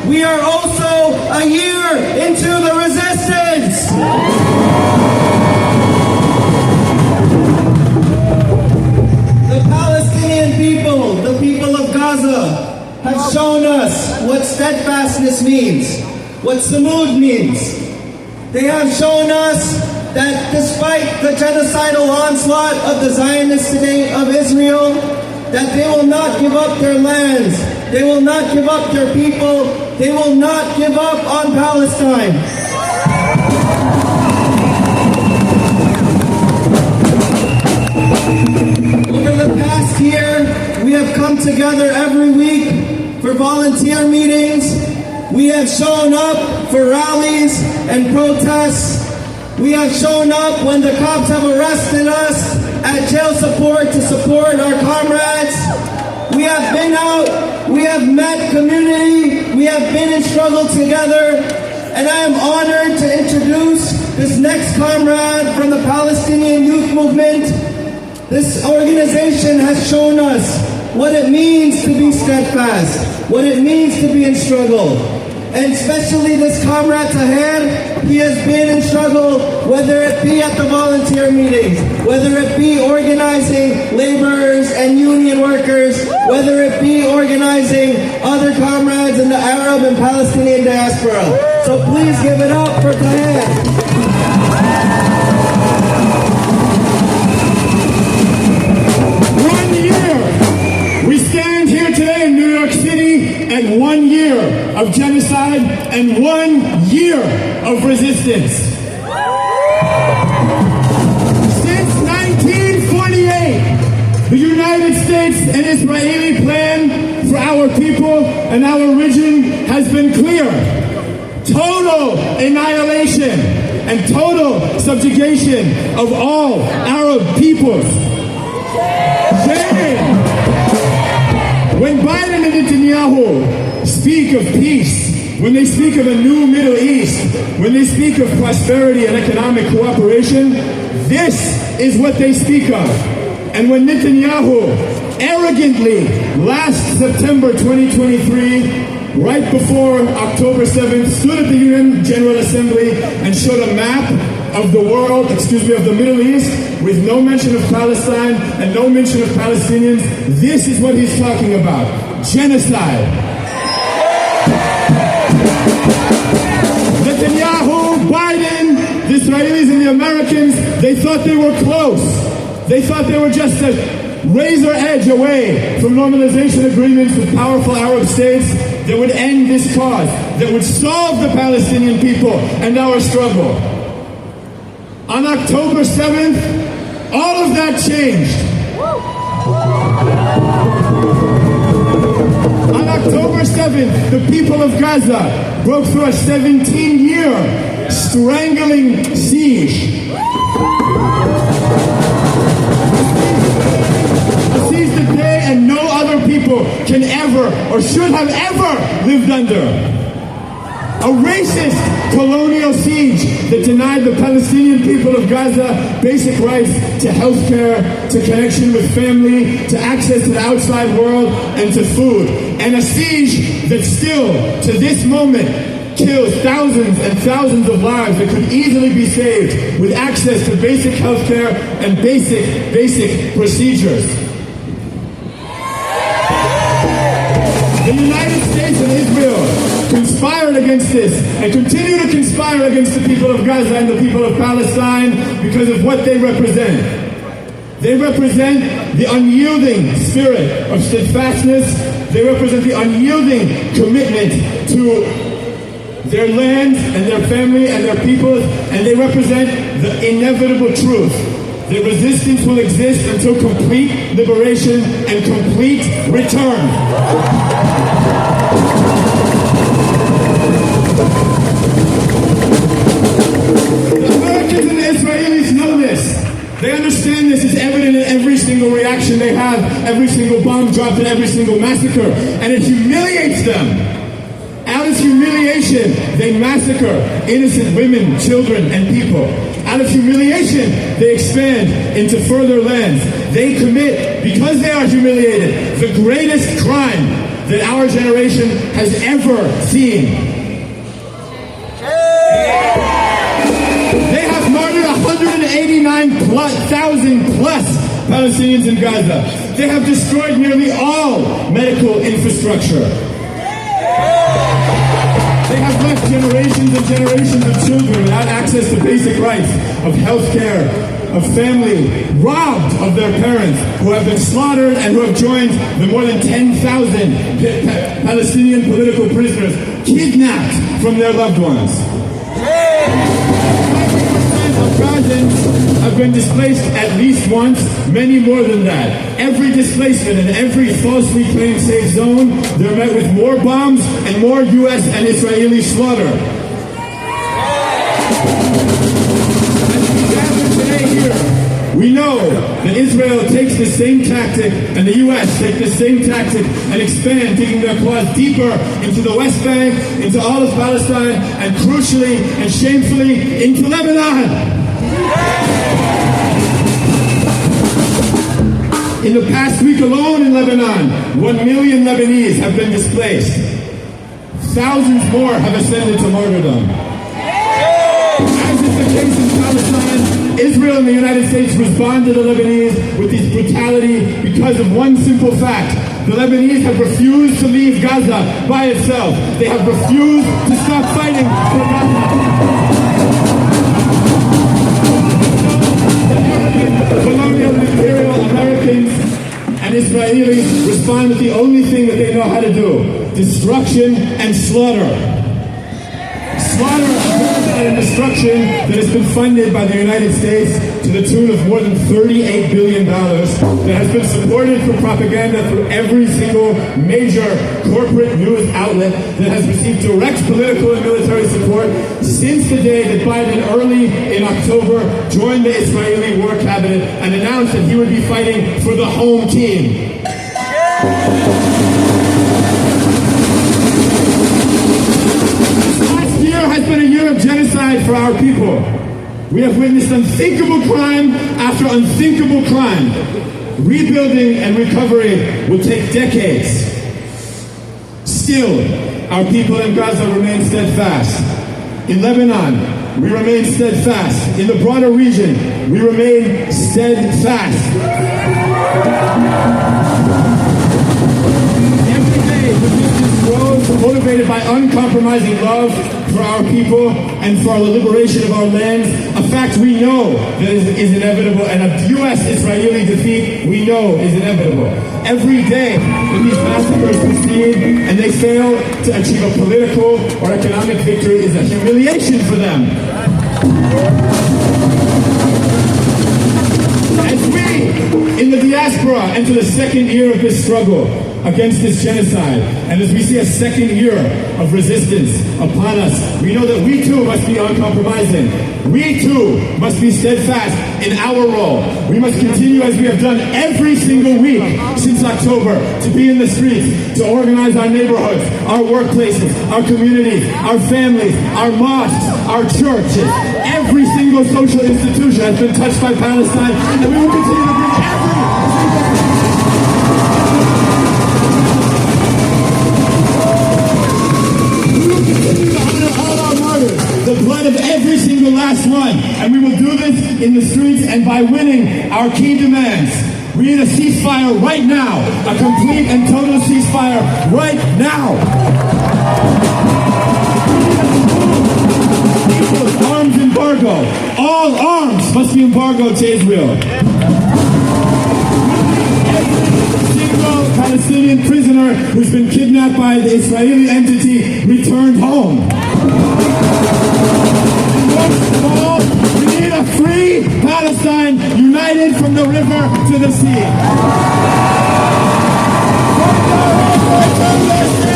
we are also a year into the resistance. The Palestinian people, the people of Gaza, have shown us what steadfastness means, what samud means. They have shown us that despite the genocidal onslaught of the Zionists today of Israel, that they will not give up their lands, they will not give up their people, they will not give up on Palestine. Over the past year, we have come together every week for volunteer meetings. We have shown up for rallies and protests. We have shown up when the cops have arrested us at jail support to support our comrades. We have been out, we have met community, we have been in struggle together, and I am honored to introduce this next comrade from the Palestinian Youth Movement. This organization has shown us what it means to be steadfast, what it means to be in struggle. And especially this comrade Taher, he has been in struggle, whether it be at the volunteer meetings, whether it be organizing laborers and union workers, whether it be organizing other comrades in the Arab and Palestinian diaspora. So please give it up for Taher. 1 year! We stand here today in New York City and 1 year of genocide and 1 year of resistance. Since 1948, the United States and Israeli plan for our people and our region has been clear. Total annihilation and total subjugation of all Arab peoples. When Biden and Netanyahu speak of peace, when they speak of a new Middle East, when they speak of prosperity and economic cooperation, this is what they speak of. And when Netanyahu arrogantly, last September 2023, right before October 7th, stood at the UN General Assembly and showed a map of the world, of the Middle East, with no mention of Palestine and no mention of Palestinians, this is what he's talking about. Genocide. Netanyahu, Biden, the Israelis and the Americans, they thought they were close. They thought they were just a razor edge away from normalization agreements with powerful Arab states that would end this cause, that would solve the Palestinian people and our struggle. On October 7th, all of that changed. On October 7th, the people of Gaza broke through a 17-year strangling siege. A siege that they and no other people can ever or should have ever lived under. A racist colonial siege that denied the Palestinian people of Gaza basic rights to health care, to connection with family, to access to the outside world, and to food. And a siege that still, to this moment, kills thousands and thousands of lives that could easily be saved with access to basic health care and basic procedures. The United States and Israel conspired against this and continue to conspire against the people of Gaza and the people of Palestine because of what they represent. They represent the unyielding spirit of steadfastness. They represent the unyielding commitment to their land and their family and their people, and they represent the inevitable truth that resistance will exist until complete liberation and complete return. They understand this. It's evident in every single reaction they have, every single bomb dropped and every single massacre. And it humiliates them. Out of humiliation, they massacre innocent women, children, and people. Out of humiliation, they expand into further lands. They commit, because they are humiliated, the greatest crime that our generation has ever seen. They have murdered 189,000 plus Palestinians in Gaza. They have destroyed nearly all medical infrastructure. They have left generations and generations of children without access to basic rights of health care, of family, robbed of their parents, who have been slaughtered and who have joined the more than 10,000 Palestinian political prisoners kidnapped from their loved ones. Gazans have been displaced at least once, many more than that. Every displacement and every falsely claimed safe zone, they're met with more bombs and more U.S. and Israeli slaughter. As we gather today here, we know that Israel takes the same tactic and the U.S. take the same tactic and expand, digging their claws deeper into the West Bank, into all of Palestine, and crucially and shamefully into Lebanon. In the past week alone in Lebanon, 1 million Lebanese have been displaced. Thousands more have ascended to martyrdom. As is the case in Palestine, Israel and the United States respond to the Lebanese with this brutality because of one simple fact. The Lebanese have refused to leave Gaza by itself. They have refused to stop fighting for Gaza. Colonial imperial Americans and Israelis respond with the only thing that they know how to do: destruction and slaughter. Slaughter and destruction that has been funded by the United States to the tune of more than $38 billion, that has been supported through propaganda through every single major corporate news outlet, that has received direct political and military support since the day that Biden early in October joined the Israeli war cabinet and announced that he would be fighting for the home team. Has been a year of genocide for our people. We have witnessed unthinkable crime after unthinkable crime. Rebuilding and recovery will take decades. Still, our people in Gaza remain steadfast. In Lebanon, we remain steadfast. In the broader region, we remain steadfast. Every day, resistance grows, motivated by uncompromising love for our people and for the liberation of our lands, a fact we know that is inevitable, and a U.S.-Israeli defeat we know is inevitable. Every day that these massacres proceed and they fail to achieve a political or economic victory is a humiliation for them. As we, in the diaspora, enter the second year of this struggle against this genocide, and as we see a second year of resistance upon us, we know that we too must be uncompromising. We too must be steadfast in our role. We must continue, as we have done every single week since October, to be in the streets, to organize our neighborhoods, our workplaces, our communities, our families, our mosques, our churches. Every single social institution has been touched by Palestine, and we will continue to bring the blood of every single last one. And we will do this in the streets and by winning our key demands. We need a ceasefire right now. A complete and total ceasefire right now. Arms embargo. All arms must be embargoed to Israel. Single Palestinian prisoner who's been kidnapped by the Israeli entity returned home. Most of all, we need a free Palestine united from the river to the sea. From the river to the sea!